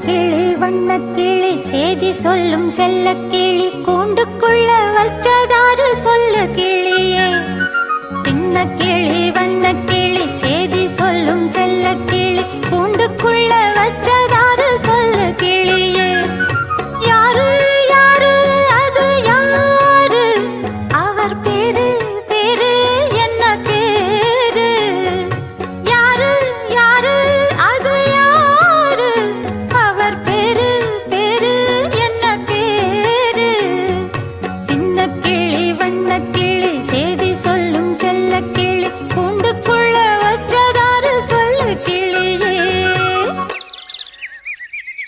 கிளி வண்ணக்கிளி சேதி சொல்லும் செல்ல கிளி கூண்டுக்குள்ள வச்சதாறு சொல்லு கிளியே. சின்ன கிளி வண்ணக்கிளி சேதி சொல்லும் செல்ல கிளி கூண்டுக்குள்ள வச்சதாறு